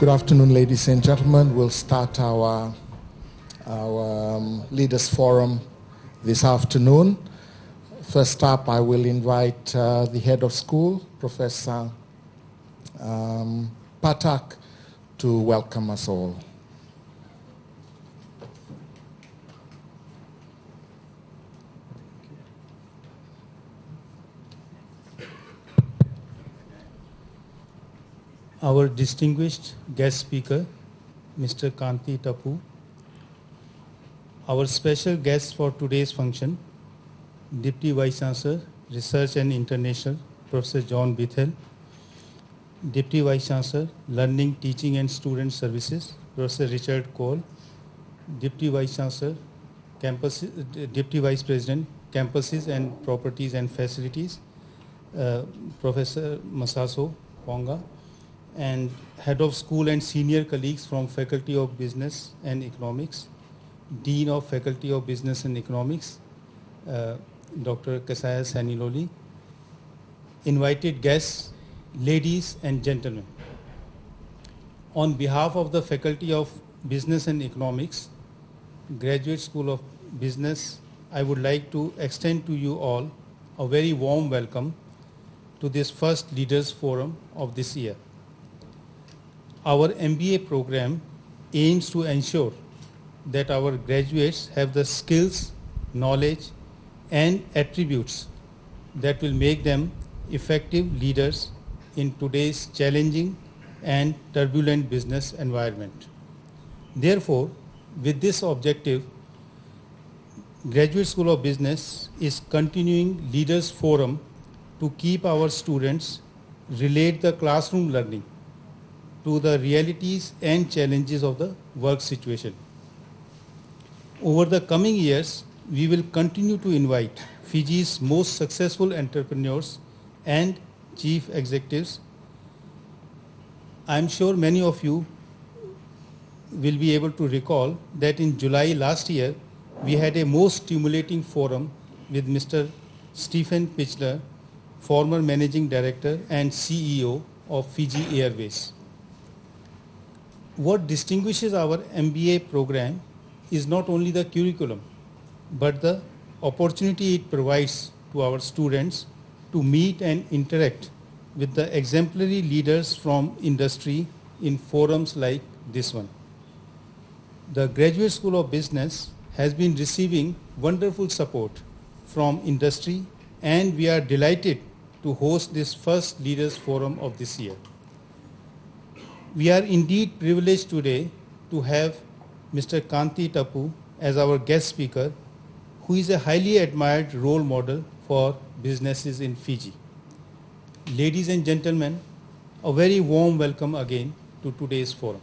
Good afternoon, ladies and gentlemen. We'll start our Leaders Forum this afternoon. First up, I will invite the head of school, Professor Patak, to welcome us all. Our distinguished guest speaker, Mr. Kanti Tappoo. Our special guest for today's function, Deputy Vice Chancellor, Research and International, Professor John Bithell. Deputy Vice Chancellor, Learning, Teaching and Student Services, Professor Richard Cole. Deputy Vice Chancellor, Deputy Vice President, Campuses and Properties and Facilities, Professor Masaso Ponga. And Head of School and senior colleagues from Faculty of Business and Economics, Dean of Faculty of Business and Economics, Dr. Kasaya Saniloli, invited guests, ladies and gentlemen. On behalf of the Faculty of Business and Economics, Graduate School of Business, I would like to extend to you all a very warm welcome to this first Leaders Forum of this year. Our MBA program aims to ensure that our graduates have the skills, knowledge, and attributes that will make them effective leaders in today's challenging and turbulent business environment. Therefore, with this objective, Graduate School of Business is continuing Leaders Forum to keep our students relate the classroom learning to the realities and challenges of the work situation. Over the coming years, we will continue to invite Fiji's most successful entrepreneurs and chief executives. I'm sure many of you will be able to recall that in July last year, we had a most stimulating forum with Mr. Stephen Pitchler, former Managing Director and CEO of Fiji Airways. What distinguishes our MBA program is not only the curriculum, but the opportunity it provides to our students to meet and interact with the exemplary leaders from industry in forums like this one. The Graduate School of Business has been receiving wonderful support from industry, and we are delighted to host this first Leaders Forum of this year. We are indeed privileged today to have Mr. Kanti Tappoo as our guest speaker, who is a highly admired role model for businesses in Fiji. Ladies and gentlemen, a very warm welcome again to today's forum.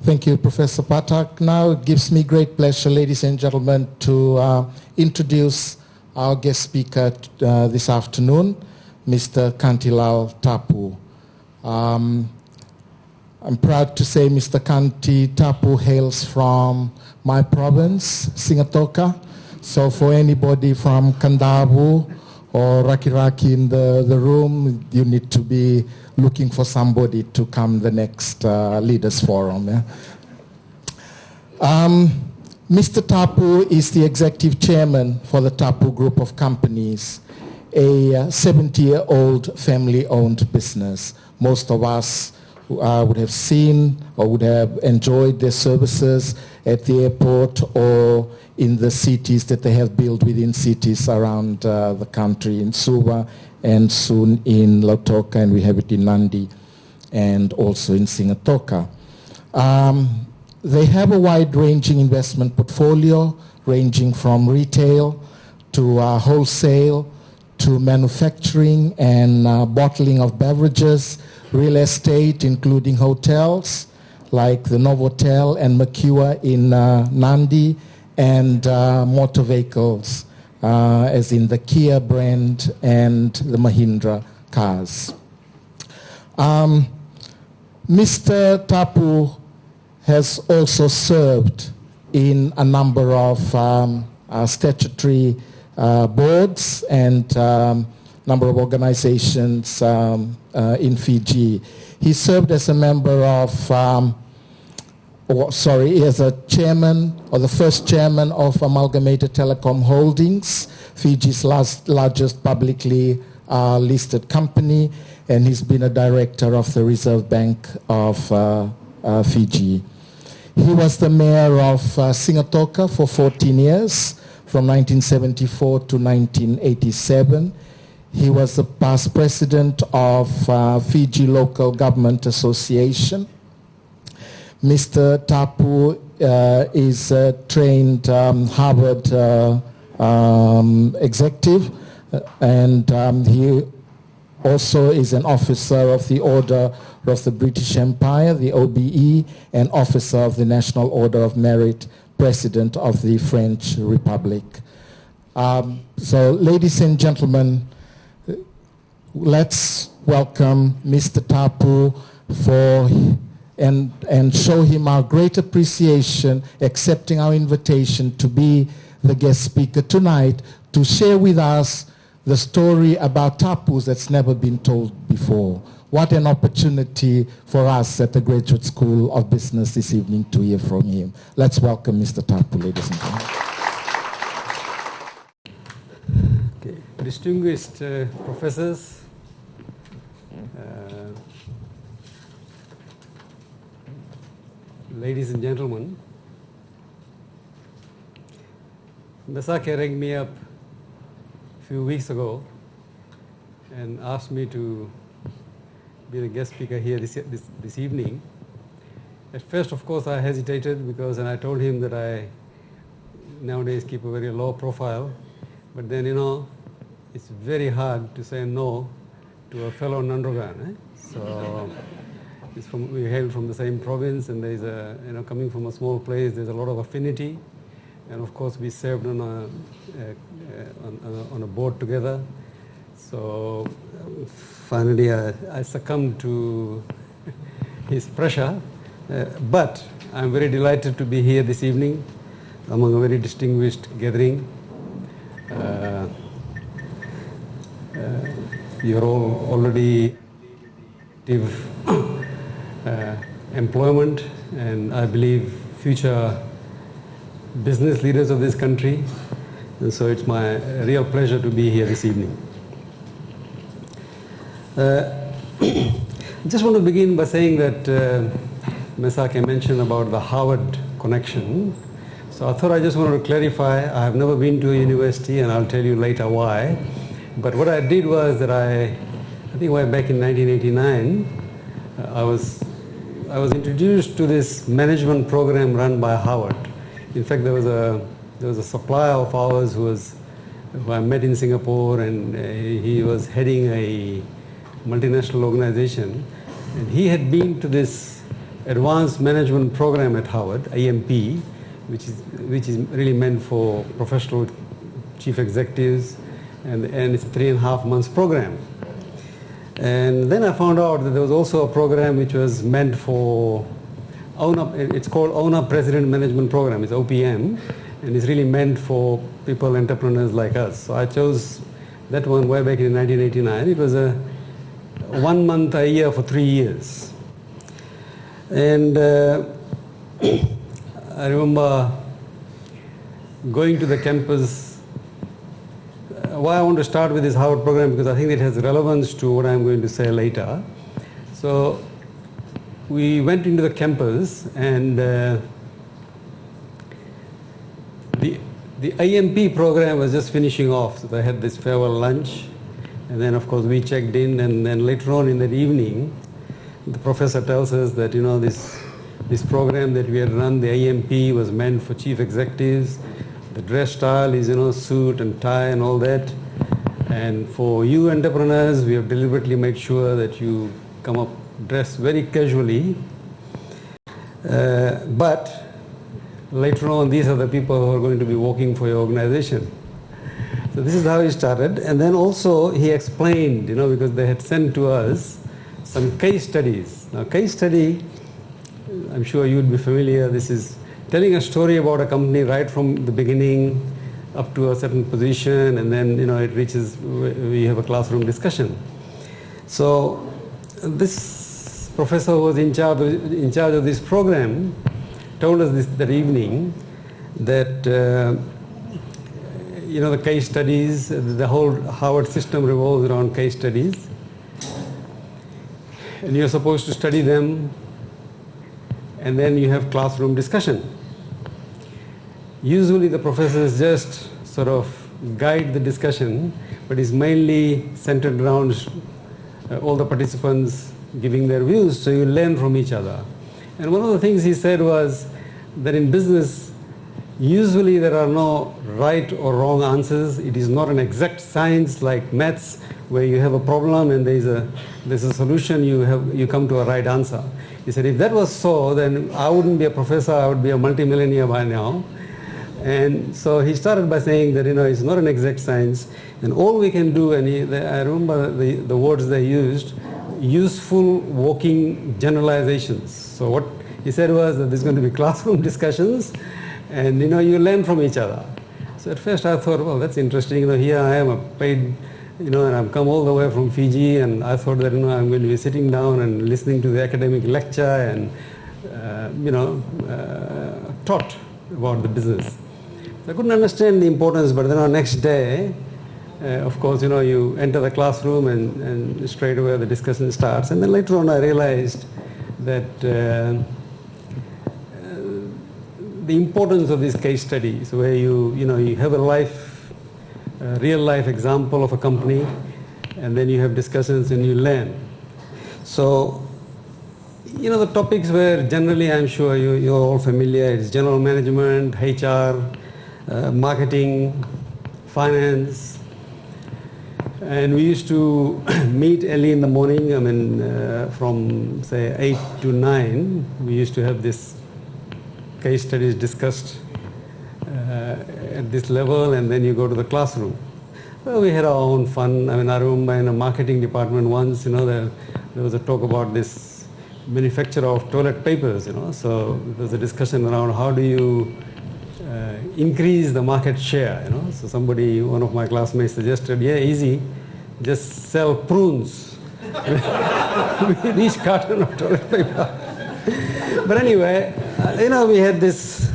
Thank you, Professor Patak. Now it gives me great pleasure, ladies and gentlemen, to introduce our guest speaker this afternoon, Mr. Kanti Tappoo. I'm proud to say Mr. Kanti Tappoo hails from my province, Singatoka. So for anybody from Kandavu or Rakiraki in the room, you need to be looking for somebody to come the next Leaders Forum. Yeah? Mr. Tappoo is the executive chairman for the Tappoo Group of Companies, a 70-year-old family-owned business. Most of us would have seen or would have enjoyed their services at the airport or in the cities that they have built within cities around the country, in Suva and soon in Lautoka, and we have it in Nandi and also in Singatoka. They have a wide-ranging investment portfolio ranging from retail to wholesale to manufacturing and bottling of beverages, real estate including hotels like the Novotel and Makua in Nandi, and motor vehicles as in the Kia brand and the Mahindra cars. Mr. Tappoo has also served in a number of statutory boards and number of organizations in Fiji. He served as a member of, as a chairman, or the first chairman of Amalgamated Telecom Holdings, Fiji's largest publicly listed company, and he's been a director of the Reserve Bank of Fiji. He was the mayor of Sigatoka for 14 years, from 1974 to 1987. He was the past president of Fiji Local Government Association. Mr. Tappoo is a trained Harvard executive, and he also is an officer of the Order of the British Empire, the OBE, and officer of the National Order of Merit, President of the French Republic. So, ladies and gentlemen, let's welcome Mr. Tappoo and show him our great appreciation, accepting our invitation to be the guest speaker tonight to share with us the story about Tappoos that's never been told before. What an opportunity for us at the Graduate School of Business this evening to hear from him. Let's welcome Mr. Tappoo, ladies and gentlemen. Okay. Distinguished professors, ladies and gentlemen, Mesake rang me up a few weeks ago and asked me to be the guest speaker here this evening. At first, of course, I hesitated because, and I told him that I nowadays keep a very low profile, but then, it's very hard to say no to a fellow Nandrogan. So we hail from the same province, and there's coming from a small place, there's a lot of affinity. And of course, we served on a board together. So finally, I succumbed to his pressure. But I'm very delighted to be here this evening among a very distinguished gathering. You're all already active employment, and I believe future business leaders of this country. And so it's my real pleasure to be here this evening. I just want to begin by saying that Mesake mentioned about the Harvard connection. So I thought I just wanted to clarify, I have never been to a university, and I'll tell you later why. But what I did was that I think way back in 1989, I was introduced to this management program run by Harvard. In fact, there was a supplier of ours who I met in Singapore, and he was heading a multinational organization, and he had been to this advanced management program at Harvard, AMP, which is really meant for professional chief executives, and it's a 3.5 months program. And then I found out that there was also a program which was meant for it's called Owner President Management Program. It's OPM, and it's really meant for people, entrepreneurs like us. So I chose that one way back in 1989. It was a 1 month a year for 3 years. And I remember going to the campus. Why I want to start with this Harvard program, because I think it has relevance to what I'm going to say later. So we went into the campus, and the IMP program was just finishing off. So they had this farewell lunch, and then of course we checked in, and then later on in that evening, the professor tells us that this program that we had run, the IMP, was meant for chief executives. The dress style is suit and tie and all that. And for you entrepreneurs, we have deliberately made sure that you come up dressed very casually. But later on, these are the people who are going to be working for your organization. So this is how he started. And then also he explained, because they had sent to us some case studies. Now, case study, I'm sure you'd be familiar. This is telling a story about a company right from the beginning, up to a certain position, and then it reaches, we have a classroom discussion. So this professor who was in charge of this program told us that evening that the case studies, the whole Harvard system revolves around case studies, and you're supposed to study them, and then you have classroom discussion. Usually the professors just sort of guide the discussion, but it's mainly centered around all the participants giving their views, so you learn from each other. And one of the things he said was that in business, usually there are no right or wrong answers. It is not an exact science like maths, where you have a problem and there's a solution, you come to a right answer. He said, if that was so, then I wouldn't be a professor, I would be a multimillionaire by now. And so he started by saying that it's not an exact science, and all we can do, and I remember the words they used, useful working generalizations. So what he said was that there's going to be classroom discussions, and you learn from each other. So at first I thought, well, that's interesting. Here I am, a paid, and I've come all the way from Fiji, and I thought that I'm going to be sitting down and listening to the academic lecture and taught about the business. So I couldn't understand the importance, but then next day, of course, you enter the classroom and straight away the discussion starts. And then later on I realized that the importance of these case studies, where you have a real life example of a company, and then you have discussions and you learn. So, the topics were generally, I'm sure you're all familiar, it's general management, HR, marketing, finance. And we used to meet early in the morning, from say 8 to 9, we used to have this case studies discussed at this level, and then you go to the classroom. Well, we had our own fun. I remember in a marketing department once, there was a talk about this manufacture of toilet papers, so there was a discussion around how do you increase the market share, So one of my classmates suggested, yeah, easy, just sell prunes with each carton of toilet paper. But anyway, we had this.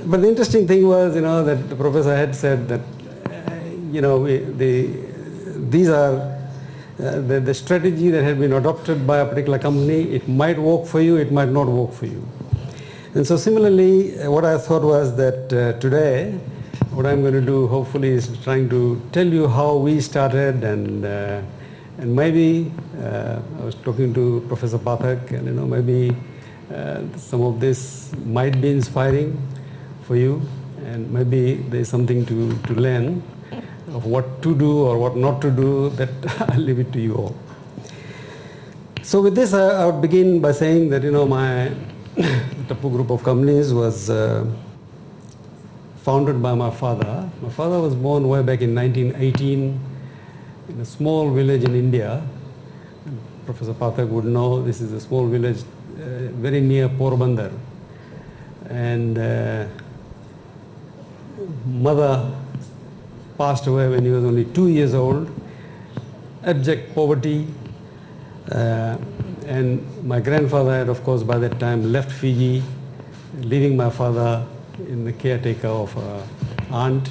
But the interesting thing was, that the professor had said that, these are the strategy that had been adopted by a particular company. It might work for you, it might not work for you. And so similarly, what I thought was that today, what I'm going to do hopefully is trying to tell you how we started, and maybe I was talking to Professor Pathak, and maybe some of this might be inspiring for you, and maybe there's something to learn of what to do or what not to do. That I'll leave it to you all. So with this, I would begin by saying that my Tappoo group of companies was founded by my father. My father was born way back in 1918 in a small village in India. Professor Pathak would know this is a small village very near Porbandar. And mother passed away when he was only 2 years old. Abject poverty. And my grandfather had, of course, by that time left Fiji, leaving my father in the caretaker of an aunt.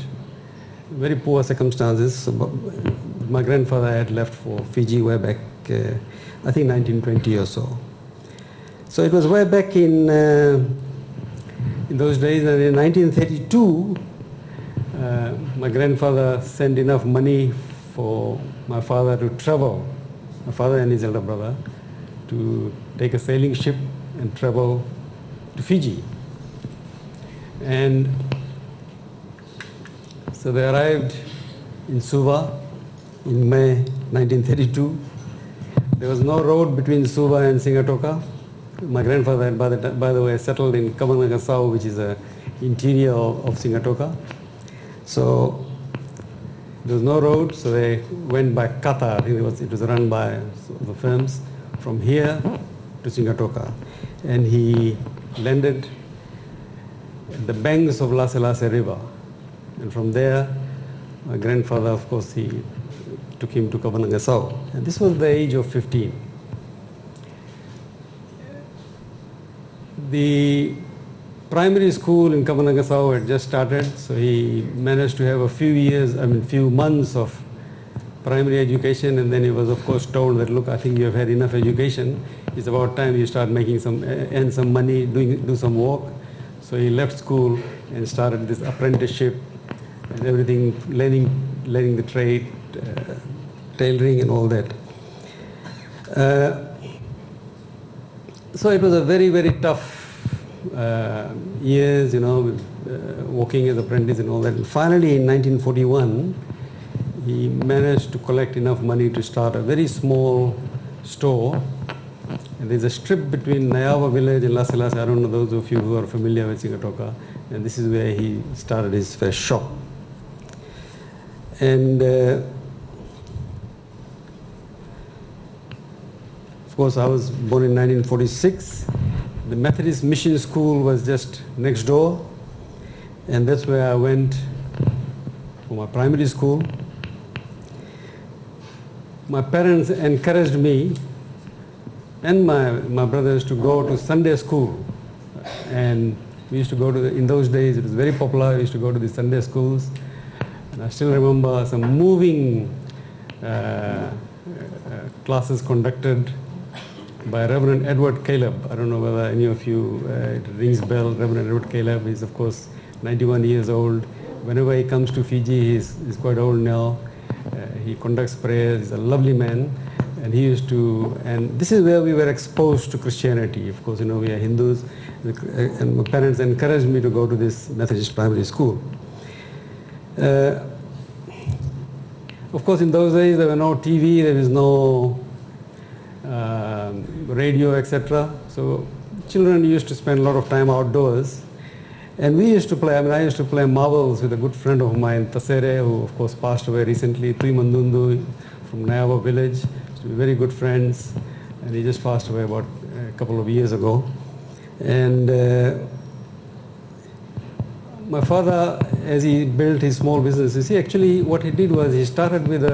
Very poor circumstances. So my grandfather had left for Fiji way back, I think 1920 or so. So it was way back in those days, and in 1932, my grandfather sent enough money for my father to travel, my father and his elder brother, to take a sailing ship and travel to Fiji. And so they arrived in Suva in May 1932. There was no road between Suva and Singatoka. My grandfather had, by the way, settled in Kamanagassau, which is the interior of Singatoka. So there was no road, so they went by kata. I think it was run by the firms from here to Singatoka. And he landed at the banks of Lase Lase River. And from there, my grandfather, of course, he took him to Kabanangasau. And this was the age of 15. The primary school in Kabanangasau had just started, so he managed to have a few months of primary education, and then he was, of course, told that, look, I think you have had enough education. It's about time you start earn some money, do some work. So he left school and started this apprenticeship and everything, learning the trade, tailoring and all that. So it was a very, very tough years, working as apprentice and all that. And finally, in 1941, he managed to collect enough money to start a very small store. And there's a strip between Nayawa village and Las Vegas. I don't know those of you who are familiar with Sigatoka. And this is where he started his first shop. And of course, I was born in 1946. The Methodist Mission School was just next door. And that's where I went for my primary school. My parents encouraged me and my brothers to go to Sunday school. And we used to go to, in those days it was very popular, we used to go to the Sunday schools. And I still remember some moving classes conducted by Reverend Edward Caleb. I don't know whether any of you, it rings bell. Reverend Edward Caleb is, of course, 91 years old. Whenever he comes to Fiji, he's quite old now. He conducts prayers. He's a lovely man. And he used to, and this is where we were exposed to Christianity. Of course, we are Hindus. And my parents encouraged me to go to this Methodist primary school. Of course, in those days, there were no TV, there was no radio, etc. So children used to spend a lot of time outdoors. And we used to play, I used to play marbles with a good friend of mine, Tasere, who of course passed away recently, Tui Mandundu from Nayawa village. So we were very good friends, and he just passed away about a couple of years ago. And my father, as he built his small business, actually what he did was he started with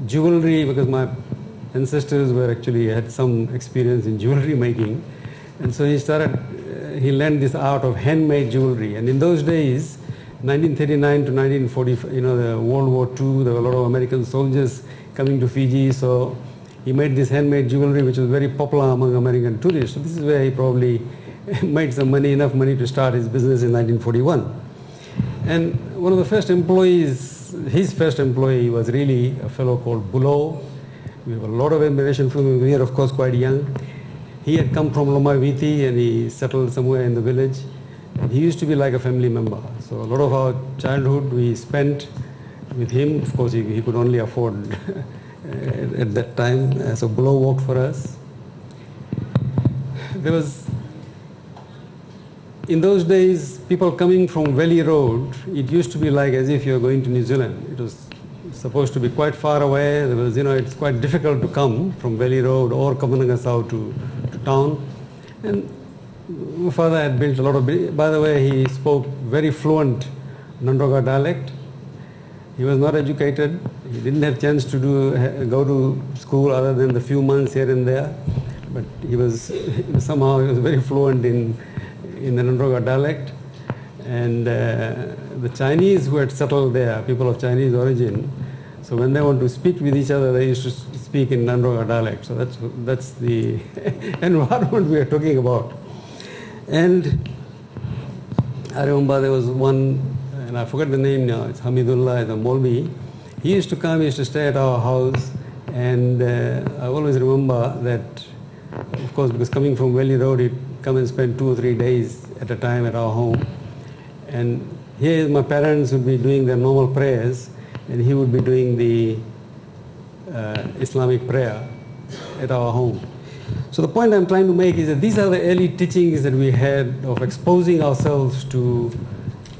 jewelry, because my ancestors had some experience in jewelry making. And so he learned this art of handmade jewelry. And in those days, 1939 to 1945, the World War II, there were a lot of American soldiers coming to Fiji. So he made this handmade jewelry, which was very popular among American tourists. So this is where he probably made some money, enough money to start his business in 1941. And one of the first employees, his first employee was really a fellow called Bulo. We have a lot of admiration for him. We are, of course, quite young. He had come from Lomai Viti and he settled somewhere in the village. And he used to be like a family member. So a lot of our childhood we spent with him. Of course, he could only afford at that time. So Bulo worked for us. There was, in those days, people coming from Valley Road, it used to be like as if you're going to New Zealand. It was supposed to be quite far away. There was, it's quite difficult to come from Valley Road or Kabanangasau to town. And my father had built a lot of, by the way, he spoke very fluent Nandoga dialect. He was not educated. He didn't have chance to go to school other than the few months here and there. But he was very fluent in the Nandoga dialect. And the Chinese who had settled there, people of Chinese origin, so when they want to speak with each other, they used to speak in Nandoga dialect. So that's the environment we are talking about. And I remember there was one, and I forget the name now, it's Hamidullah, the Molvi. He used to come, he used to stay at our house, and I always remember that, of course, because coming from Valley Road, he'd come and spend 2 or 3 days at a time at our home. And here my parents would be doing their normal prayers, and he would be doing the Islamic prayer at our home. So the point I'm trying to make is that these are the early teachings that we had of exposing ourselves to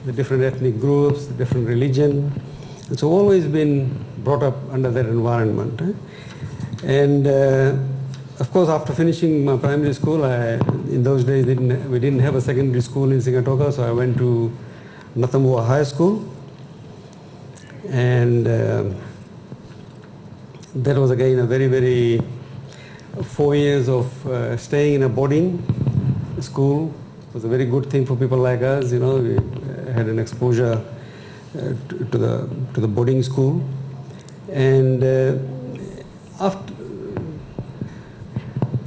the different ethnic groups, the different religion. And so always been brought up under that environment. And of course, after finishing my primary school, in those days we didn't have a secondary school in Sigatoka, so I went to Natambua High School. And that was again a very, very 4 years of staying in a boarding school. It was a very good thing for people like us. We had an exposure to the boarding school. And after,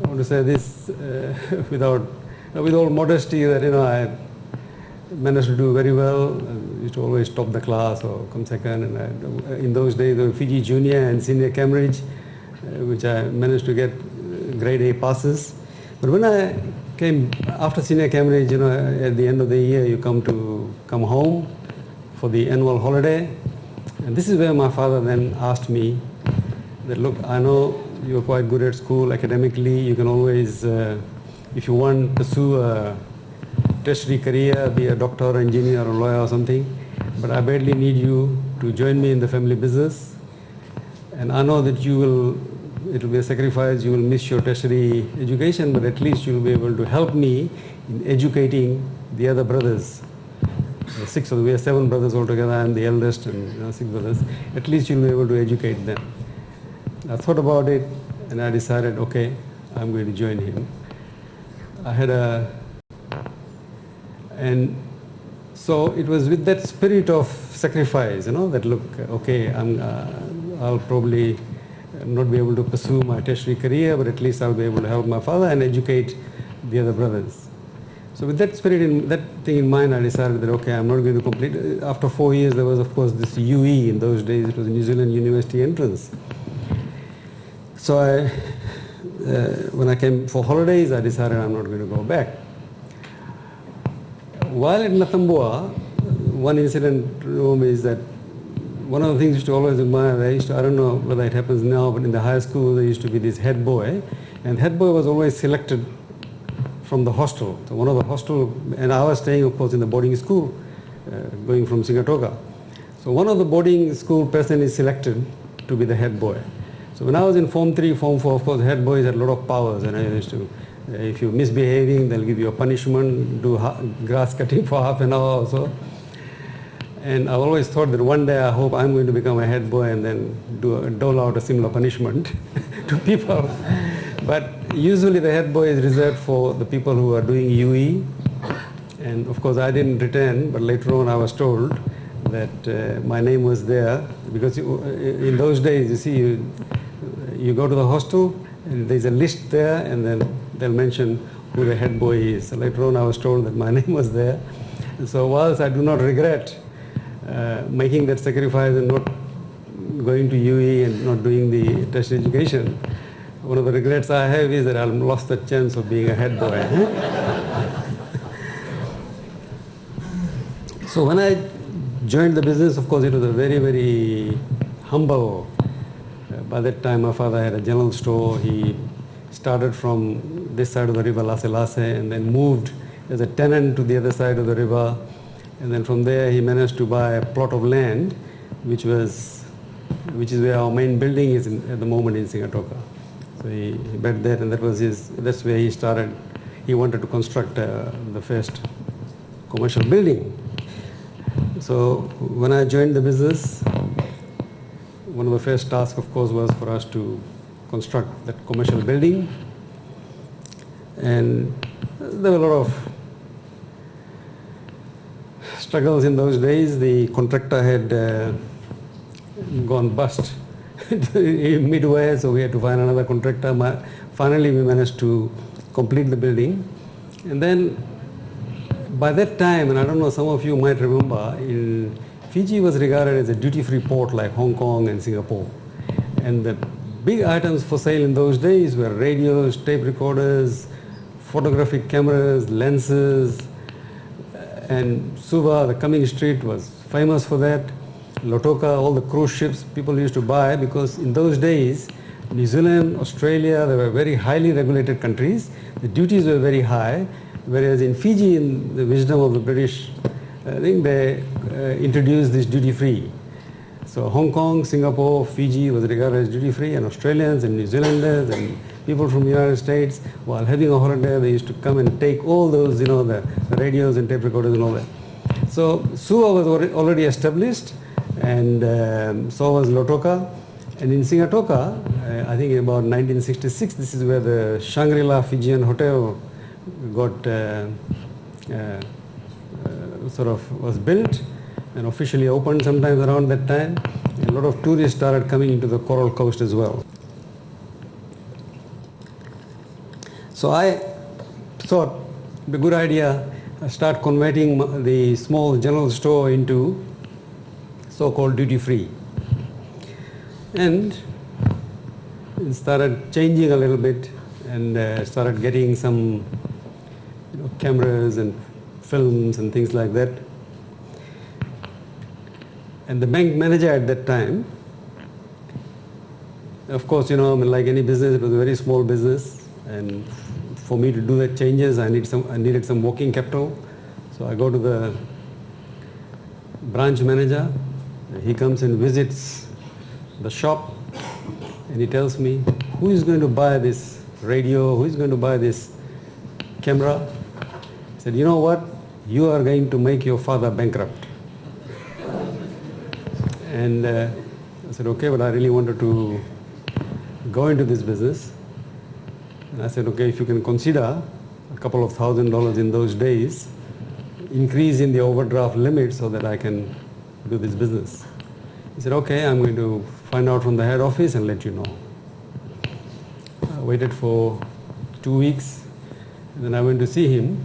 I want to say this with all modesty, that I managed to do very well. I used to always top the class or come second. And in those days, there were Fiji Junior and Senior Cambridge, which I managed to get grade A passes. But when I came after Senior Cambridge, at the end of the year, you come home for the annual holiday. And this is where my father then asked me that, look, I know you're quite good at school academically. You can always, if you want, pursue a tertiary career, be a doctor or engineer or lawyer or something. But I badly need you to join me in the family business. And I know that it will be a sacrifice, you will miss your tertiary education, but at least you'll be able to help me in educating the other brothers. We are 7 brothers altogether. I'm the eldest, and 6 brothers. At least you'll be able to educate them. I thought about it, and I decided, okay, I'm going to join him. And so it was with that spirit of sacrifice, that look, okay, I'll probably not be able to pursue my tertiary career, but at least I'll be able to help my father and educate the other brothers. So with that spirit, that thing in mind, I decided that, okay, I'm not going to complete. After 4 years, there was, of course, this UE. In those days, it was New Zealand University entrance. So when I came for holidays, I decided I'm not going to go back. While at Natambua, one incident is that one of the things I used to always admire, I don't know whether it happens now, but in the high school, there used to be this head boy, and head boy was always selected from the hostel. So one of the hostel, and I was staying, of course, in the boarding school, going from Singatoka. So one of the boarding school person is selected to be the head boy. So when I was in Form 3, Form 4, of course, head boys had a lot of powers, and I used to, if you're misbehaving, they'll give you a punishment, do grass cutting for half an hour or so. And I always thought that one day I hope I'm going to become a head boy and then dole out a similar punishment to people. But usually the head boy is reserved for the people who are doing UE. And of course I didn't return, but later on I was told that my name was there. Because in those days, you see, you go to the hostel, and there's a list there, and then they'll mention who the head boy is. So later on I was told that my name was there. And so whilst I do not regret making that sacrifice and not going to UE and not doing the tertiary education, one of the regrets I have is that I lost the chance of being a head boy. So when I joined the business, of course, it was a very, very humble. By that time, my father had a general store. He started from this side of the river, Lase Lase, and then moved as a tenant to the other side of the river. And then from there, he managed to buy a plot of land, which is where our main building is at the moment in Singatoka. So he bet that, and that's where he started. He wanted to construct the first commercial building. So when I joined the business, one of the first tasks, of course, was for us to construct that commercial building. And there were a lot of struggles in those days. The contractor had gone bust midway, so we had to find another contractor. Finally, we managed to complete the building. And then by that time, and I don't know, some of you might remember, Fiji was regarded as a duty-free port like Hong Kong and Singapore. And the big items for sale in those days were radios, tape recorders, photographic cameras, lenses, and Suva, the coming street, was famous for that. Lotoka, all the cruise ships people used to buy, because in those days, New Zealand, Australia, they were very highly regulated countries. The duties were very high, whereas in Fiji, in the wisdom of the British, I think they introduced this duty-free. So Hong Kong, Singapore, Fiji was regarded as duty-free, and Australians and New Zealanders and people from the United States, while having a holiday, they used to come and take all those, the radios and tape recorders and all that. So Suva was already established, and so was Lautoka. And in Singatoka, I think about 1966, this is where the Shangri-La Fijian Hotel got sort of was built and officially opened sometimes around that time. A lot of tourists started coming into the Coral Coast as well. So I thought it'd be a good idea to start converting the small general store into so-called duty-free. And started changing a little bit and started getting some cameras and films and things like that. And the bank manager at that time, of course, like any business, it was a very small business, and for me to do the changes, I needed some working capital. So I go to the branch manager. He comes and visits the shop, and he tells me, who is going to buy this radio? Who is going to buy this camera? He said, you know what? You are going to make your father bankrupt. And I said, okay, but I really wanted to go into this business. And I said, okay, if you can consider a couple of $1,000 in those days, increase in the overdraft limit so that I can do this business. He said, okay, I'm going to find out from the head office and let you know. I waited for 2 weeks, and then I went to see him.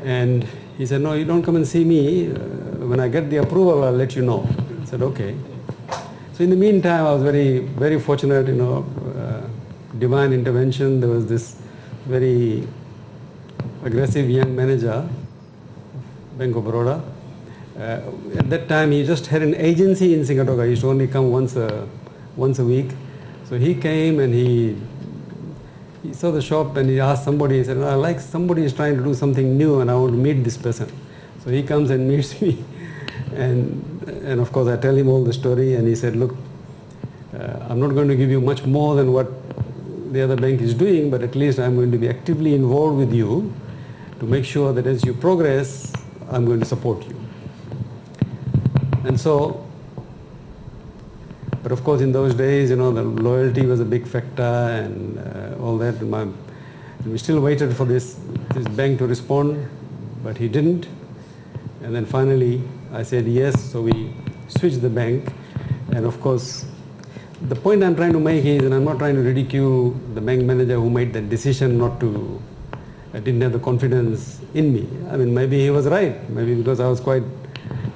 And he said, no, you don't come and see me. When I get the approval, I'll let you know. I said, okay. So in the meantime, I was very, very fortunate, divine intervention. There was this very aggressive young manager, Bank of Baroda. At that time, he just had an agency in Singatoka. He used to only come once a week. So he came and he saw the shop and he asked somebody, he said, I like somebody is trying to do something new and I want to meet this person. So he comes and meets me. And of course, I tell him all the story, and he said, look, I'm not going to give you much more than what the other bank is doing, but at least I'm going to be actively involved with you to make sure that as you progress, I'm going to support you. And so, but of course in those days, the loyalty was a big factor and all that. And we still waited for this bank to respond, but he didn't. And then finally I said yes, so we switched the bank. And of course, the point I'm trying to make is, and I'm not trying to ridicule the bank manager who made that decision didn't have the confidence in me. I mean, maybe he was right. Maybe because I was quite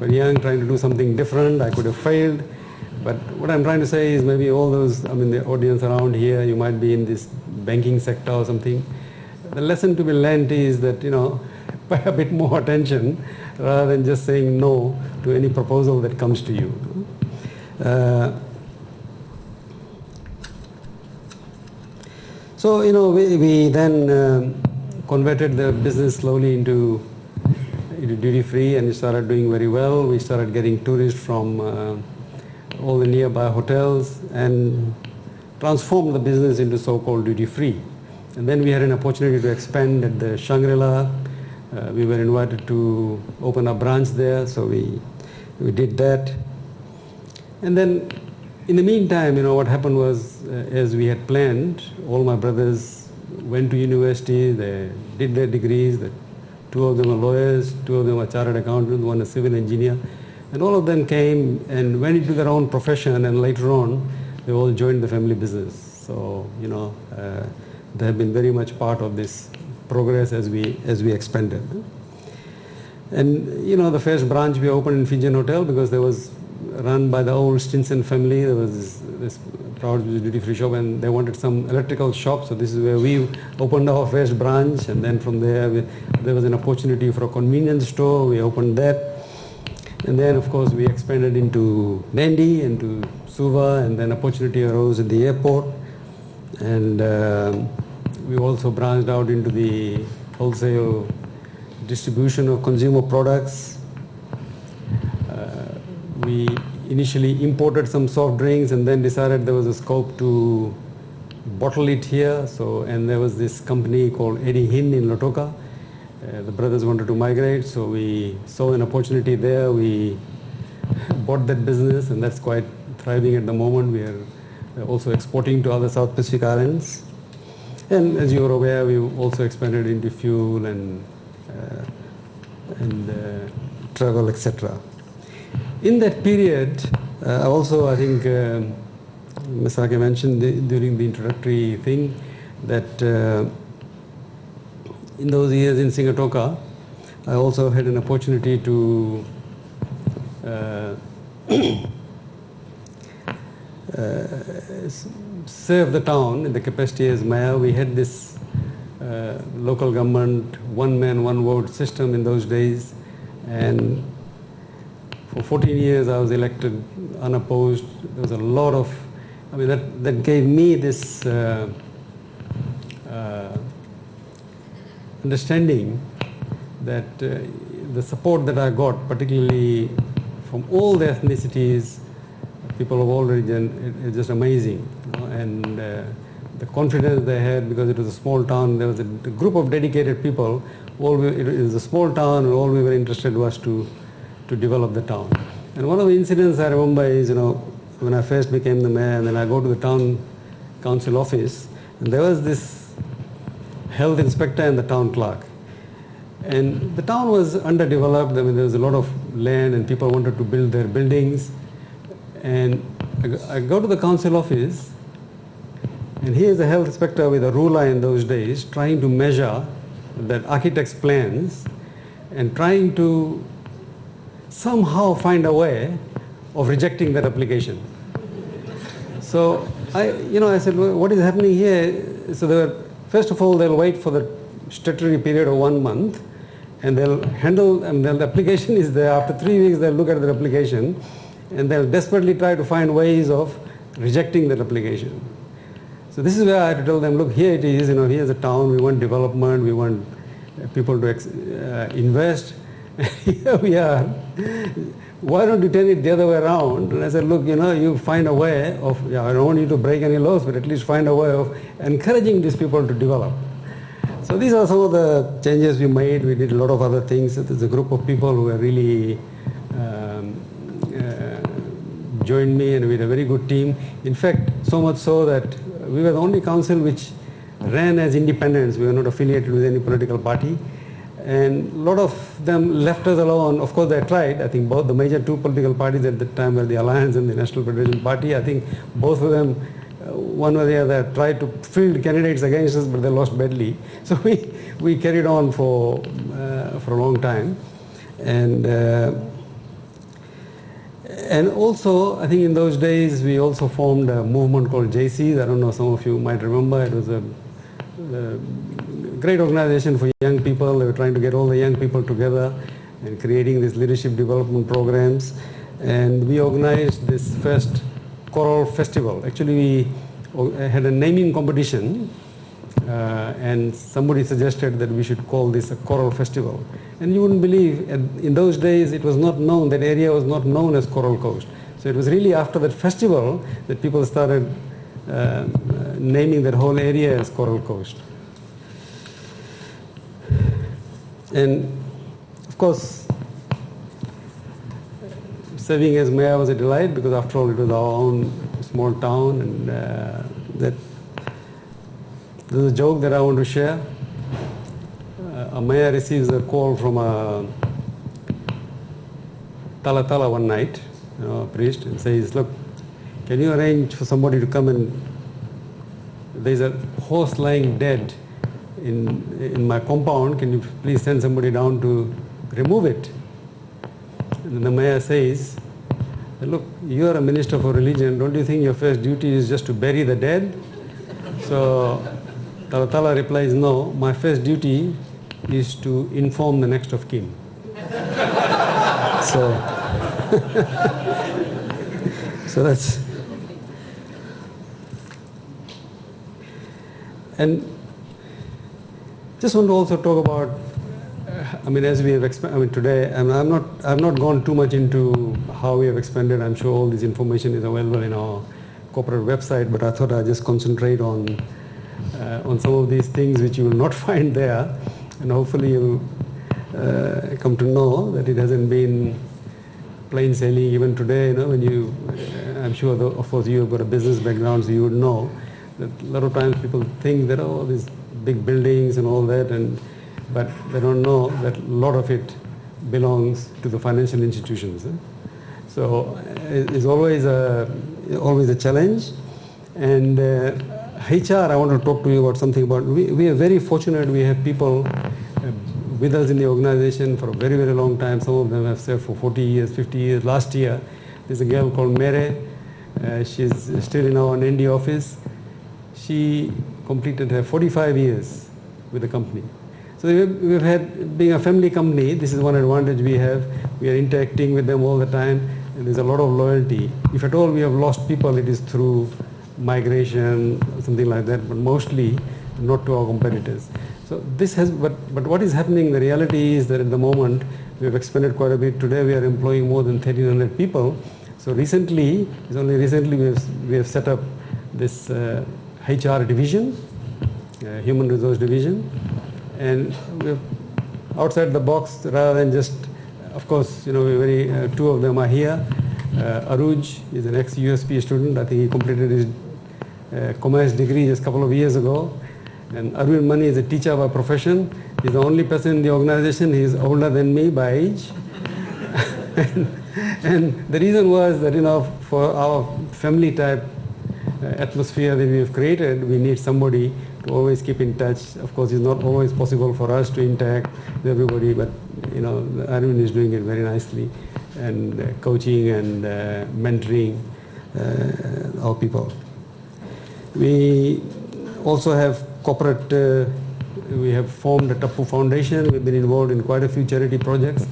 young, trying to do something different, I could have failed. But what I'm trying to say is maybe all those, the audience around here, you might be in this banking sector or something. The lesson to be learned is that, pay a bit more attention rather than just saying no to any proposal that comes to you. So, we then converted the business slowly into duty-free, and it started doing very well. We started getting tourists from all the nearby hotels and transformed the business into so-called duty-free. And then we had an opportunity to expand at the Shangri-La. We were invited to open a branch there, so we did that. And then in the meantime, what happened was, as we had planned, all my brothers went to university, they did their degrees. 2 of them are lawyers, 2 of them are chartered accountants, 1 a civil engineer. And all of them came and went into their own profession, and later on, they all joined the family business. So, they have been very much part of this progress as we expanded. And, the first branch we opened in Fijian Hotel, because there was run by the old Stinson family. There was this proud duty-free shop, and they wanted some electrical shop. So this is where we opened our first branch, and then from there, there was an opportunity for a convenience store. We opened that. And then, of course, we expanded into Nandi, into Suva, and then opportunity arose at the airport. And we also branched out into the wholesale distribution of consumer products. We initially imported some soft drinks and then decided there was a scope to bottle it here. And there was this company called Eddie Hinn in Lautoka, The brothers wanted to migrate, so we saw an opportunity there. We bought that business, and that's quite thriving at the moment. We are also exporting to other South Pacific islands. And as you are aware, we also expanded into fuel and travel, etc. In that period, I think Misaki mentioned during the introductory thing that in those years in Singatoka, I also had an opportunity to serve the town in the capacity as mayor. We had this local government, one man, one vote system in those days. And for 14 years I was elected unopposed. There was a lot of, that gave me this understanding that the support that I got, particularly from all the ethnicities, people of all religion, it's just amazing. And the confidence they had, because it was a small town, there was a group of dedicated people. It was a small town, and all we were interested was to develop the town. And one of the incidents I remember is, when I first became the mayor, and then I go to the town council office, and there was this health inspector and the town clerk. And the town was underdeveloped. There was a lot of land, and people wanted to build their buildings. And I go to the council office, and here's a health inspector with a ruler in those days, trying to measure that architect's plans and trying to somehow find a way of rejecting that application. So I said, well, what is happening here? So first of all, they'll wait for the statutory period of 1 month, and they'll handle, the application is there. After 3 weeks, they'll look at the application, and they'll desperately try to find ways of rejecting that application. So this is where I had to tell them, look, here it is, here's a town, we want development, we want people to invest. Here we are. Why don't you turn it the other way around? And I said, look, you find a way of, I don't want you to break any laws, but at least find a way of encouraging these people to develop. So these are some of the changes we made. We did a lot of other things. There's a group of people who were really joined me, and we had a very good team. In fact, so much so that we were the only council which ran as independents. We were not affiliated with any political party. And a lot of them left us alone. Of course, they tried. I think both the major two political parties at that time were the Alliance and the National Federation Party. I think both of them, one or the other, tried to field candidates against us, but they lost badly. So we carried on for a long time. And also, I think in those days, we also formed a movement called JCs. I don't know, some of you might remember. It was a great organization for young people. They were trying to get all the young people together and creating these leadership development programs. And we organized this first choral festival. Actually, we had a naming competition, and somebody suggested that we should call this a choral festival. And you wouldn't believe, in those days it was not known, that area was not known as Coral Coast. So it was really after that festival that people started naming that whole area as Coral Coast. And of course, serving as mayor was a delight, because after all it was our own small town. And there's a joke that I want to share. A mayor receives a call from a Tala one night, a priest, and says, look, can you arrange for somebody to come, and there's a horse lying dead in my compound, can you please send somebody down to remove it? And then the mayor says, look, you are a minister for religion, don't you think your first duty is just to bury the dead? So Tala replies, no, my first duty is to inform the next of kin. So that's, and just want to also talk about, as we have expanded, today, I've not gone too much into how we have expanded. I'm sure all this information is available in our corporate website, but I thought I'd just concentrate on some of these things which you will not find there. and hopefully you'll come to know that it hasn't been plain sailing even today. When you, I'm sure, of course, you have got a business background, so you would know that a lot of times people think that, oh, these big buildings and all that, but they don't know that a lot of it belongs to the financial institutions. So it's always a challenge. And HR, I want to talk to you about something about, we are very fortunate. We have people with us in the organization for a very, very long time. Some of them have served for 40 years, 50 years. Last year, there's a girl called Mere. She's still in our ND office. She completed her 45 years with the company. So we've had, being a family company, this is one advantage we have. We are interacting with them all the time, and there's a lot of loyalty. If at all we have lost people, it is through migration, something like that, but mostly not to our competitors. So this has, but what is happening, the reality is that at the moment, we have expanded quite a bit. Today we are employing more than 1,300 people. So recently, it's only recently we have set up this HR division, human resource division, and we're outside the box rather than just, of course, we're very, two of them are here. Aruj is an ex-USP student. I think he completed his commerce degree just a couple of years ago. And Arvind Mani is a teacher by profession. He's the only person in the organization. He's older than me by age. and the reason was that, for our family type atmosphere that we have created, we need somebody to always keep in touch. Of course, it's not always possible for us to interact with everybody, but Arvind is doing it very nicely, and coaching and mentoring our people. We also have corporate, we have formed a Tappoo Foundation. We've been involved in quite a few charity projects.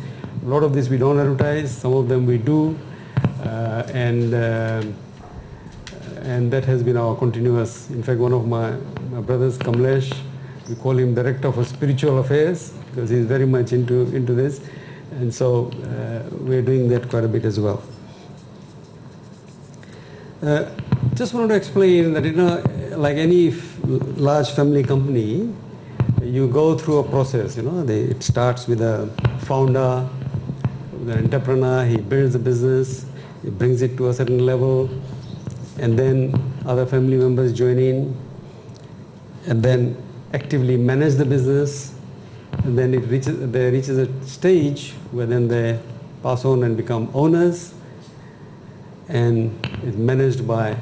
A lot of this we don't advertise, some of them we do, and that has been our continuous. In fact, one of my brothers, Kamlesh, we call him Director for Spiritual Affairs because he's very much into this, and so we're doing that quite a bit as well. Just wanted to explain that, like any large family company, you go through a process. It starts with a founder, with an entrepreneur. He builds a business, he brings it to a certain level, and then other family members join in, and then actively manage the business, and then it reaches a stage where then they pass on and become owners, and it's managed by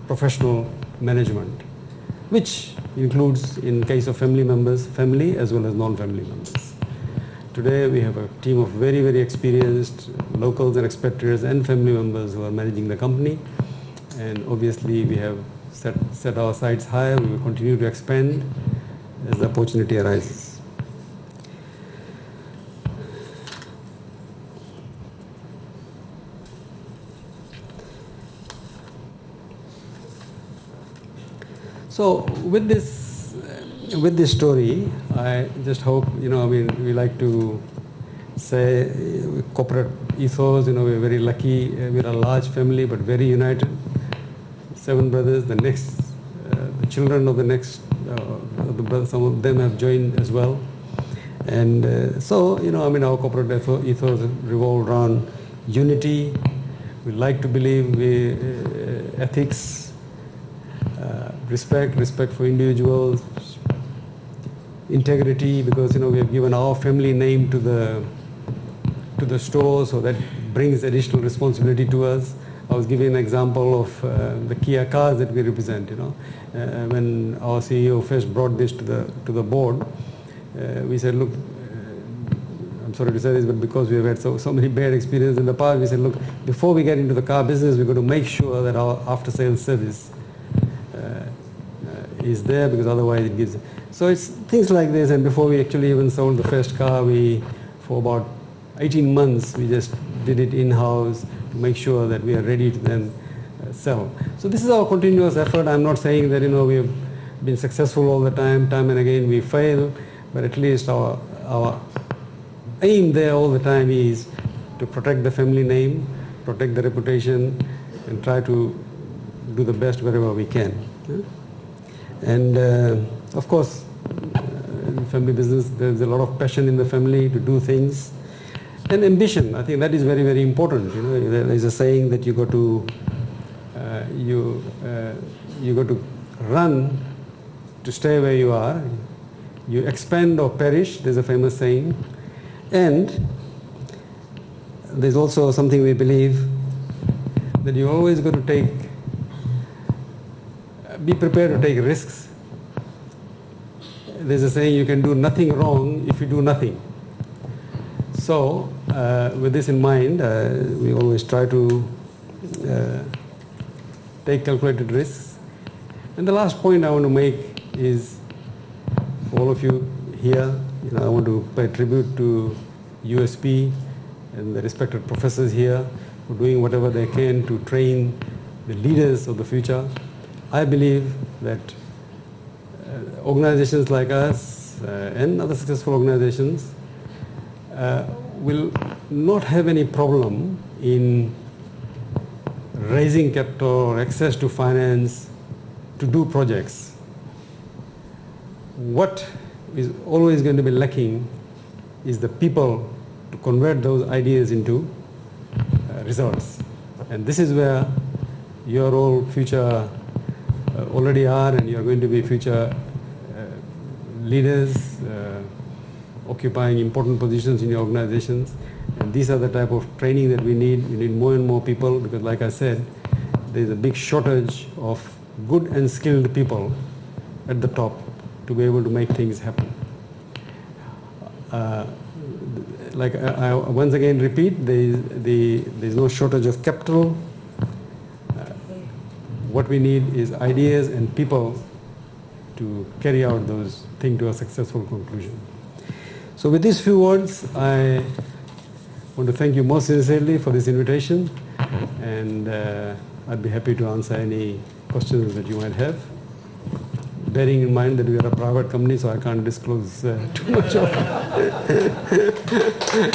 professional management, which includes, in case of family members, family as well as non-family members. Today we have a team of very, very experienced locals and expatriates and family members who are managing the company, and obviously we have set our sights higher. We will continue to expand as the opportunity arises. So with this story, I just hope, we like to say corporate ethos, we're very lucky. We're a large family, but very united. 7 brothers, the children of the next, the brothers, some of them have joined as well. And so, our corporate ethos revolved around unity. We like to believe ethics, respect for individuals, integrity, because we have given our family name to the store, so that brings additional responsibility to us. I was giving an example of the Kia cars that we represent. When our CEO first brought this to the board, we said, look, I'm sorry to say this, but because we have had so many bad experiences in the past, we said, look, before we get into the car business, we've got to make sure that our after-sales service is there, because otherwise it gives. So it's things like this. And before we actually even sold the first car, for about 18 months, we just did it in-house to make sure that we are ready to then sell. So this is our continuous effort. I'm not saying that we have been successful all the time and again we fail, but at least our aim there all the time is to protect the family name, protect the reputation, and try to do the best wherever we can. And of course, family business. There's a lot of passion in the family to do things. And ambition, I think that is very, very important. There is a saying that you got to run to stay where you are. You expand or perish, there's a famous saying. And there's also something we believe, that you always got to be prepared to take risks. There's a saying, you can do nothing wrong if you do nothing. So, with this in mind, we always try to take calculated risks. And the last point I want to make is, all of you here, I want to pay tribute to USP and the respected professors here for doing whatever they can to train the leaders of the future. I believe that organizations like us and other successful organizations will not have any problem in raising capital or access to finance to do projects. What is always going to be lacking is the people to convert those ideas into results. And this is where your all future already are, and you're going to be future leaders occupying important positions in your organizations. And these are the type of training that we need. We need more and more people, because like I said, there's a big shortage of good and skilled people at the top to be able to make things happen. Like I once again repeat, there's no shortage of capital. What we need is ideas and people to carry out those things to a successful conclusion. So with these few words, I want to thank you most sincerely for this invitation, and I'd be happy to answer any questions that you might have, bearing in mind that we are a private company, so I can't disclose too much of it.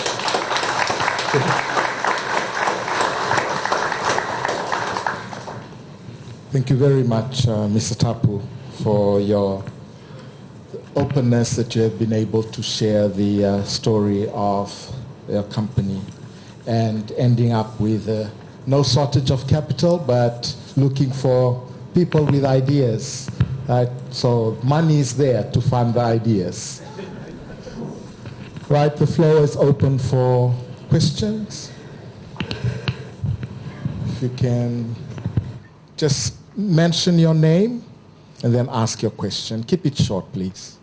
Thank you very much, Mr. Tappoo, for your openness that you have been able to share the story of your company, and ending up with no shortage of capital, but looking for people with ideas. So money is there to fund the ideas. Right, the floor is open for questions. If you can just mention your name and then ask your question. Keep it short, please.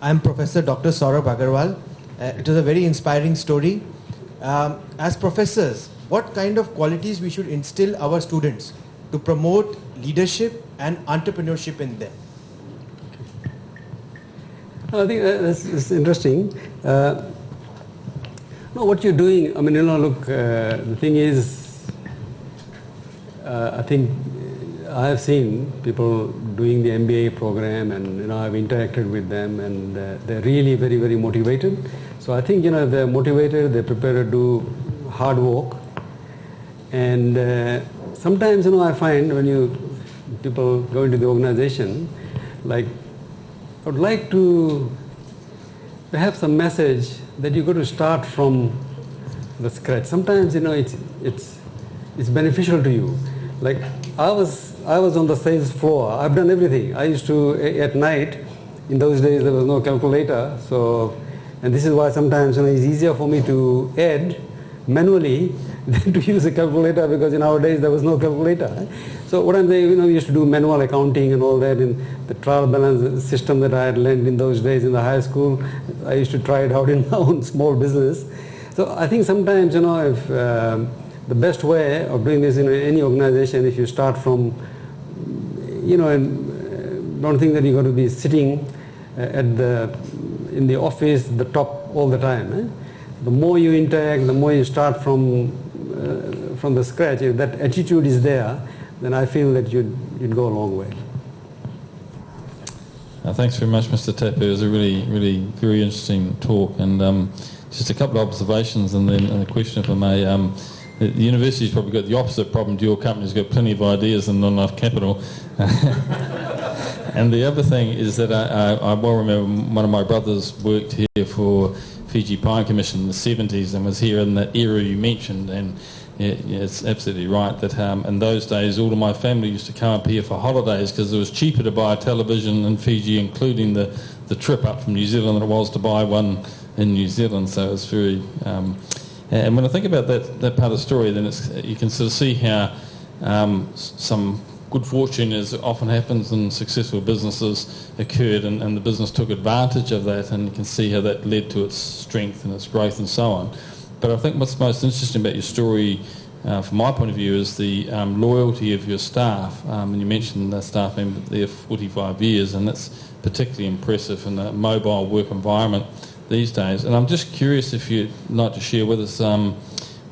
I'm Professor Dr. Saurabh Agarwal. It was a very inspiring story. As professors, what kind of qualities we should instill our students to promote leadership and entrepreneurship in them? I think that's interesting. What you're doing, look, the thing is, I think I have seen people doing the MBA program, and I've interacted with them, and they're really very, very motivated. So I think if they're motivated, they're prepared to do hard work. And sometimes I find when people go into the organization, like I would like to have some message that you got to start from the scratch. Sometimes it's beneficial to you. Like I was on the sales floor. I've done everything. I used to at night. In those days there was no calculator. So, and this is why sometimes it's easier for me to add manually than to use a calculator, because in our days there was no calculator. So what I'm saying, we used to do manual accounting and all that in the trial balance system that I had learned in those days in the high school. I used to try it out in my own small business. So I think sometimes, if the best way of doing this in any organization, if you start from, and don't think that you're going to be sitting in the office, the top all the time. The more you interact, the more you start from the scratch. If that attitude is there, then I feel that you'd go a long way. Thanks very much, Mr. Tappoo. It was a really, really very interesting talk. And just a couple of observations and then a question, if I may. The university's probably got the opposite problem to your company's got plenty of ideas and not enough capital. And the other thing is that I well remember one of my brothers worked here for Fiji Pine Commission in the 70s and was here in that era you mentioned, and it's absolutely right that in those days all of my family used to come up here for holidays because it was cheaper to buy a television in Fiji, including the trip up from New Zealand, than it was to buy one in New Zealand. So it's very... and when I think about that part of the story, then you can sort of see how some good fortune, as often happens in successful businesses, occurred, and the business took advantage of that, and you can see how that led to its strength and its growth and so on. But I think what's most interesting about your story, from my point of view, is the loyalty of your staff. And you mentioned the staff member there for 45 years, and that's particularly impressive in a mobile work environment these days. And I'm just curious if you'd like to share with us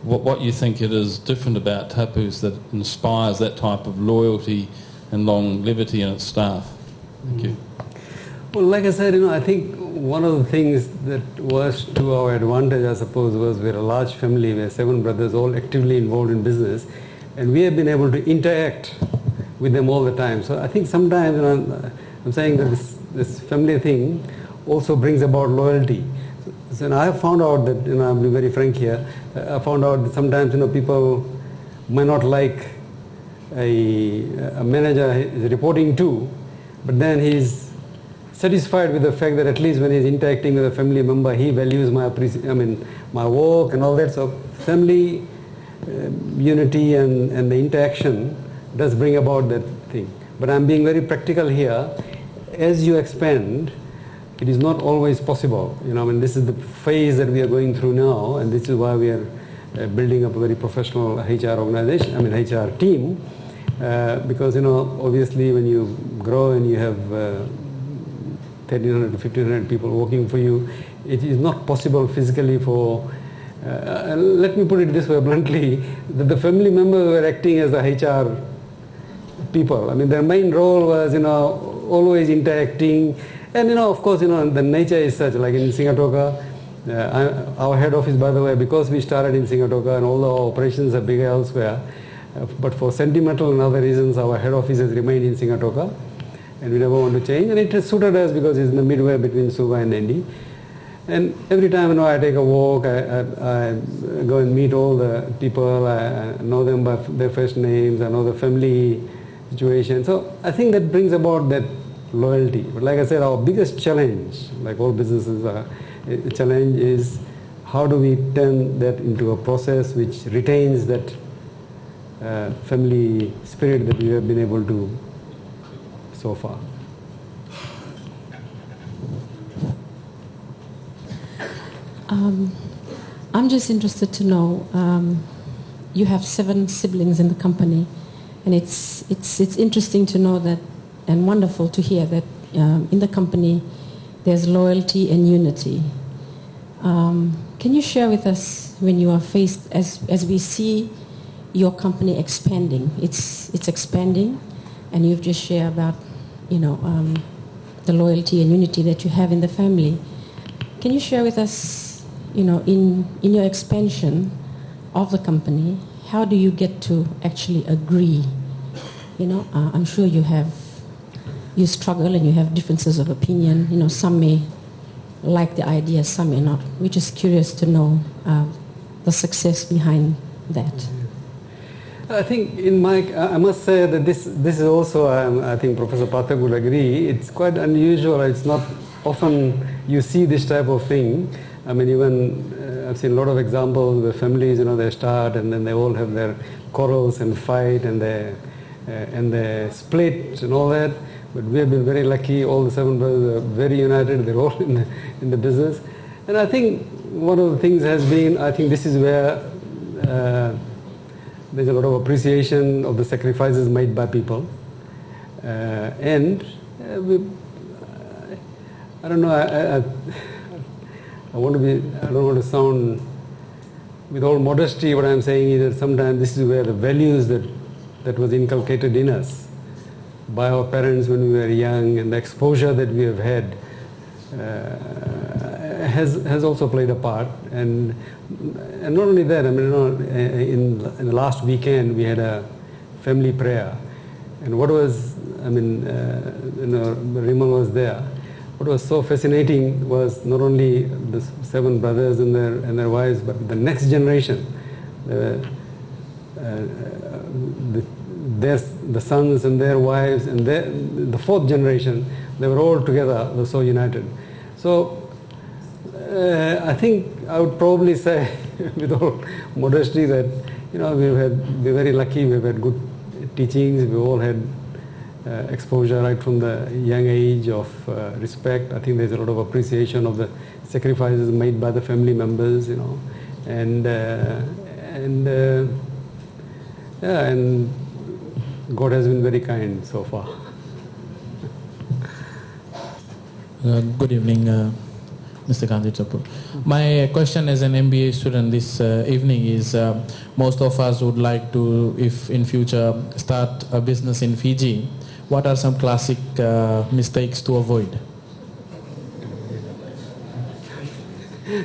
what you think it is different about Tappoo's that inspires that type of loyalty and longevity in its staff. Thank you. Well, like I said, I think one of the things that was to our advantage, I suppose, was we're a large family. We're 7 brothers, all actively involved in business, and we have been able to interact with them all the time. So I think sometimes, I'm saying that this family thing also brings about loyalty. So I have found out that, I'll be very frank here, I found out that sometimes, people might not like a manager is reporting to, but then he's satisfied with the fact that at least when he's interacting with a family member, he values my work and all that. So family unity and the interaction does bring about that thing. But I'm being very practical here. As you expand, it is not always possible. This is the phase that we are going through now, and this is why we are building up a very professional HR organization, HR team, because, obviously when you grow and you have 1,300 to 1,500 people working for you, it is not possible physically for, let me put it this way bluntly, that the family members were acting as the HR people. Their main role was, always interacting. And, of course, the nature is such, like in Singatoka, our head office, by the way, because we started in Singatoka and all our operations are bigger elsewhere, but for sentimental and other reasons, our head office has remained in Singatoka, and we never want to change. And it has suited us because it's in the midway between Suva and Nadi. And every time, I take a walk, I go and meet all the people, I know them by their first names, I know the family situation. So I think that brings about that loyalty. But like I said, our biggest challenge, like all businesses are, the challenge is how do we turn that into a process which retains that family spirit that we have been able to so far. I'm just interested to know, you have 7 siblings in the company, and it's interesting to know that, and wonderful to hear that in the company there's loyalty and unity. Can you share with us when you are faced, as we see your company expanding, it's expanding, and you've just shared about the loyalty and unity that you have in the family. Can you share with us, in your expansion of the company, how do you get to actually agree? I'm sure you struggle and you have differences of opinion. Some may like the idea, some may not. We're just curious to know the success behind that. I think I must say that this is also, I think Professor Pathak would agree, it's quite unusual. It's not often you see this type of thing. Even I've seen a lot of examples where families, they start and then they all have their quarrels and fight and they split and all that. But we have been very lucky. All the 7 brothers are very united. They're all in the business. And I think one of the things has been, I think this is where there's a lot of appreciation of the sacrifices made by people. I don't know, I don't want to sound, with all modesty, what I'm saying is that sometimes this is where the values that was inculcated in us by our parents when we were young, and the exposure that we have had has also played a part. And not only that, in the last weekend we had a family prayer, and what was Rimal was there. What was so fascinating was not only the 7 brothers and their wives, but the next generation, the sons and their wives, and the 4th generation, they were all together, were so united. So I think I would probably say, with all modesty, that we're very lucky. We've had good teachings. We all had exposure right from the young age of respect. I think there's a lot of appreciation of the sacrifices made by the family members, and God has been very kind so far. Good evening, Mr. Kanti Tappoo. My question as an MBA student this evening is, most of us would like to, if in future, start a business in Fiji. What are some classic mistakes to avoid?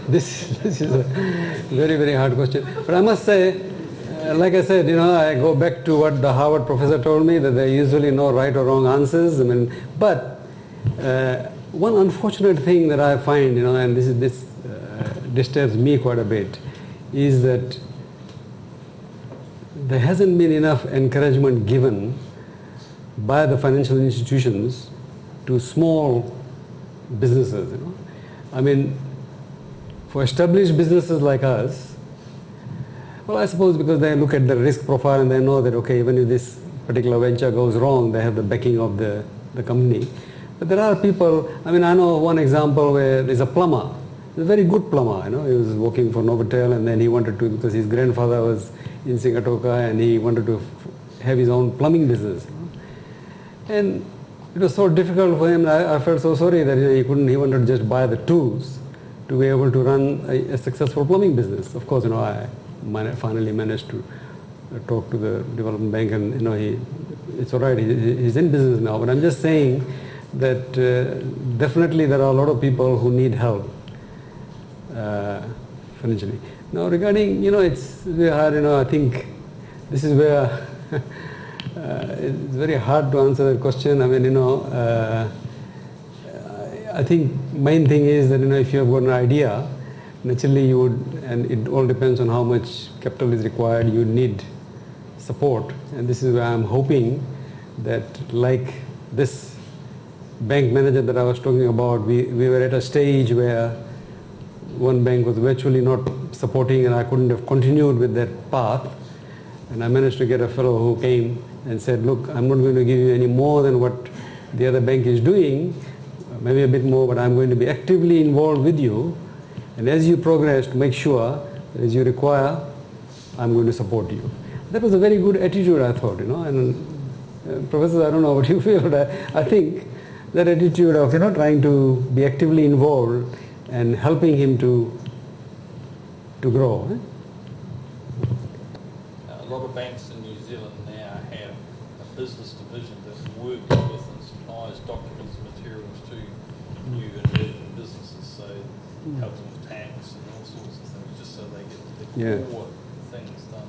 This is a very, very hard question. But I must say, like I said, I go back to what the Harvard professor told me, that there are usually no right or wrong answers. But one unfortunate thing that I find, and this disturbs me quite a bit, is that there hasn't been enough encouragement given by the financial institutions to small businesses. For established businesses like us, well, I suppose because they look at the risk profile and they know that, okay, even if this particular venture goes wrong, they have the backing of the company. But there are people, I know one example where there's a plumber, a very good plumber, he was working for Novotel, and then he wanted to, because his grandfather was in Singatoka, and he wanted to have his own plumbing business. And it was so difficult for him. I felt so sorry that he wanted to just buy the tools to be able to run a successful plumbing business. Of course, I finally managed to talk to the development bank, and it's all right, he's in business now. But I'm just saying that definitely there are a lot of people who need help financially. Now regarding, it's very hard, I think this is where it's very hard to answer that question. I think main thing is that, if you have got an idea, naturally you would, and it all depends on how much capital is required, you need support. And this is where I'm hoping that, like this bank manager that I was talking about, we were at a stage where one bank was virtually not supporting, and I couldn't have continued with that path. And I managed to get a fellow who came and said, look, I'm not going to give you any more than what the other bank is doing, maybe a bit more, but I'm going to be actively involved with you. And as you progress, to make sure that as you require, I'm going to support you. That was a very good attitude, I thought, And Professor, I don't know what you feel, but I think that attitude of, trying to be actively involved and helping him to grow. A lot of banks in New Zealand now have a business division that works with and supplies documents and materials to new and emerging businesses, so helps them with tax and all sorts of things, just so they get the core things done.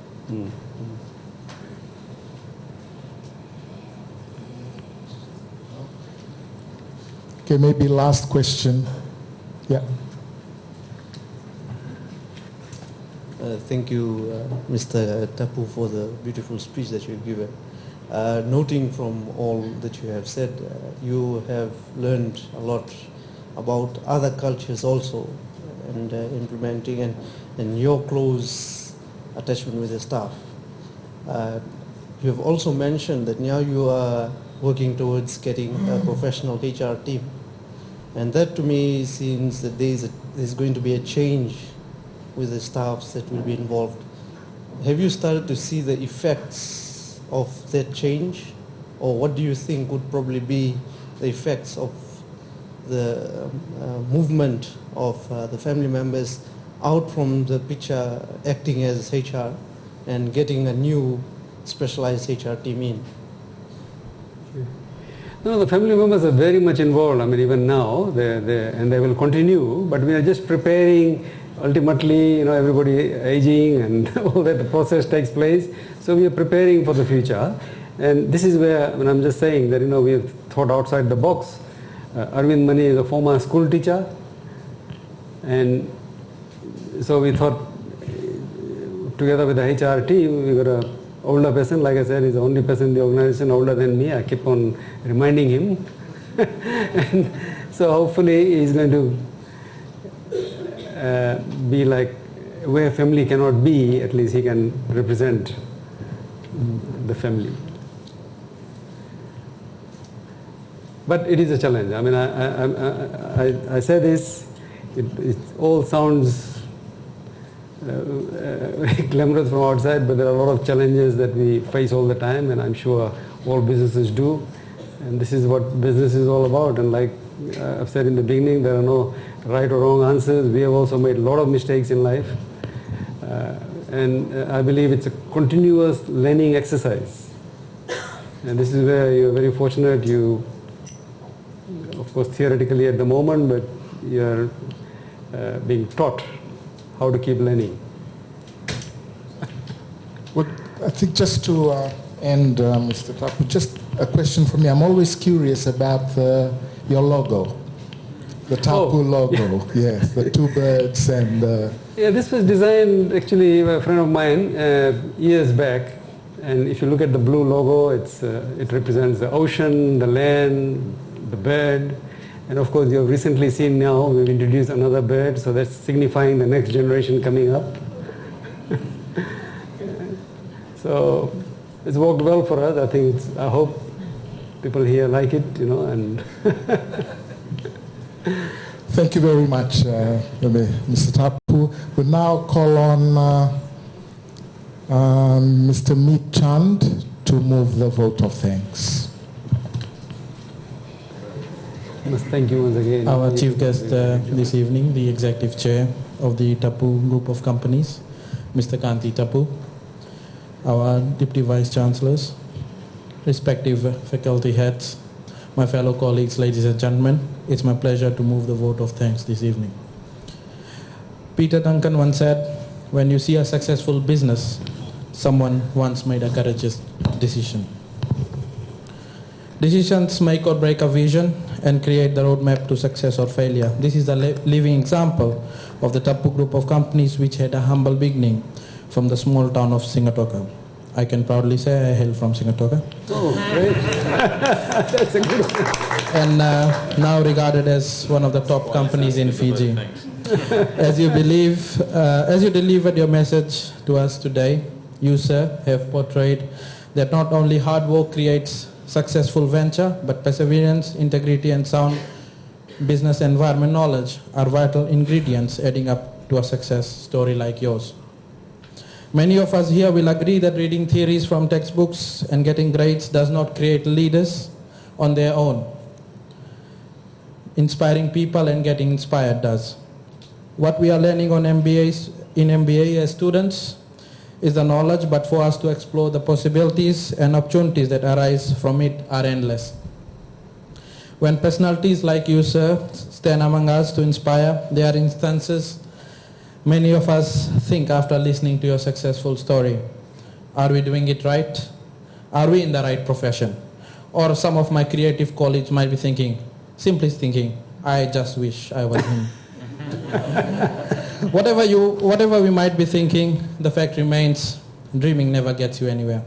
Okay, maybe last question. Yeah. Thank you, Mr. Tappoo, for the beautiful speech that you've given. Noting from all that you have said, you have learned a lot about other cultures also, and implementing and your close attachment with the staff. You have also mentioned that now you are working towards getting a professional HR team. And that to me seems that there's going to be a change with the staffs that will be involved. Have you started to see the effects of that change? Or what do you think would probably be the effects of the movement of the family members out from the picture acting as HR and getting a new specialized HR team in? No, the family members are very much involved. Even now, and they will continue. But we are just preparing. Ultimately, everybody aging and all that, the process takes place. So we are preparing for the future. And this is where, when I'm just saying that, we have thought outside the box. Arvind Mani is a former school teacher, and so we thought, together with the HR team, we got a older person. Like I said, he's the only person in the organization older than me. I keep on reminding him. And so hopefully he's going to be like, where family cannot be, at least he can represent the family. But it is a challenge. I mean, I say this, it all sounds very glamorous from outside, but there are a lot of challenges that we face all the time, and I'm sure all businesses do. And this is what business is all about. And like I've said in the beginning, there are no right or wrong answers. We have also made a lot of mistakes in life. And I believe it's a continuous learning exercise. And this is where you're very fortunate. You, of course, theoretically at the moment, but you're being taught how to keep learning. Well, I think just to end, Mr. Tappoo, just a question for me. I'm always curious about your logo, the Tappoo logo. Yes, the two birds and... Yeah, this was designed actually by a friend of mine years back. And if you look at the blue logo, it represents the ocean, the land, the bird. And of course, you've recently seen now, we've introduced another bird, so that's signifying the next generation coming up. So it's worked well for us. I think, I hope people here like it, and... Thank you very much, Mr. Tappoo. We now call on Mr. Meet Chand to move the vote of thanks. Thank you once again. Our chief guest this evening, the Executive Chair of the Tappoo Group of Companies, Mr. Kanti Tappoo, our Deputy Vice Chancellors, respective faculty heads, my fellow colleagues, ladies and gentlemen, it's my pleasure to move the vote of thanks this evening. Peter Duncan once said, when you see a successful business, someone once made a courageous decision. Decisions make or break a vision and create the roadmap to success or failure. This is a living example of the Tappoo Group of Companies, which had a humble beginning from the small town of Singatoka. I can proudly say I hail from Singatoka. Oh, great. That's a good one. And now regarded as one of the top companies in Fiji. As you delivered your message to us today, you, sir, have portrayed that not only hard work creates successful venture, but perseverance, integrity, and sound business environment knowledge are vital ingredients adding up to a success story like yours. Many of us here will agree that reading theories from textbooks and getting grades does not create leaders on their own. Inspiring people and getting inspired does. What we are learning on in MBA as students is the knowledge, but for us to explore the possibilities and opportunities that arise from it are endless. When personalities like you, sir, stand among us to inspire, there are instances many of us think after listening to your successful story. Are we doing it right? Are we in the right profession? Or some of my creative colleagues might be simply thinking, I just wish I was him. Whatever we might be thinking, the fact remains, dreaming never gets you anywhere.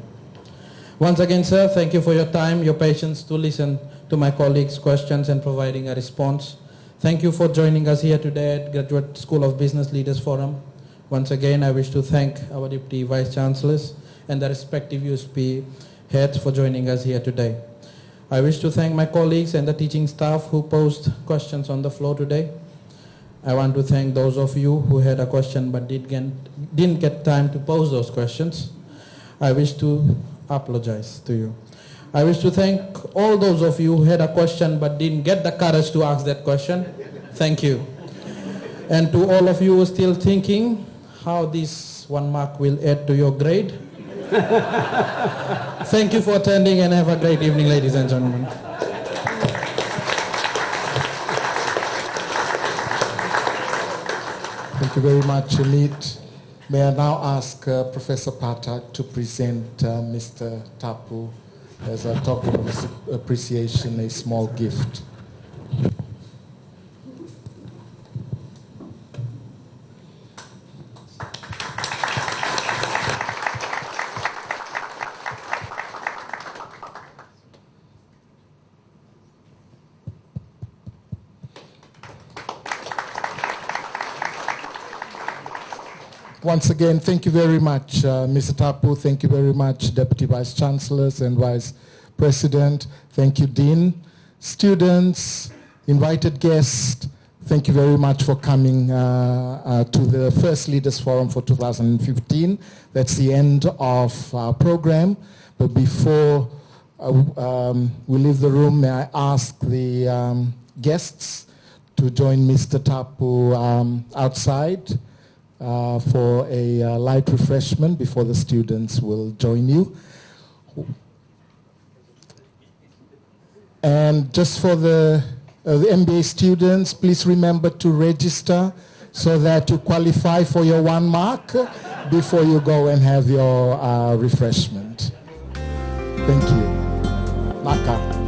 Once again, sir, thank you for your time, your patience to listen to my colleagues' questions and providing a response. Thank you for joining us here today at Graduate School of Business Leaders Forum. Once again, I wish to thank our Deputy Vice Chancellors and the respective USP heads for joining us here today. I wish to thank my colleagues and the teaching staff who posed questions on the floor today. I want to thank those of you who had a question but didn't get time to pose those questions. I wish to apologize to you. I wish to thank all those of you who had a question but didn't get the courage to ask that question. Thank you. And to all of you who are still thinking how this 1 mark will add to your grade, thank you for attending and have a great evening, ladies and gentlemen. Thank you very much, Amit. May I now ask Professor Pathak to present Mr. Tappoo as a token of appreciation, a small gift. Once again, thank you very much, Mr. Tappoo. Thank you very much, Deputy Vice Chancellors and Vice President. Thank you, Dean. Students, invited guests, thank you very much for coming to the First Leaders Forum for 2015. That's the end of our program. But before we leave the room, may I ask the guests to join Mr. Tappoo outside for a light refreshment before the students will join you. And just for the MBA students, please remember to register so that you qualify for your 1 mark before you go and have your refreshment. Thank you. Maka.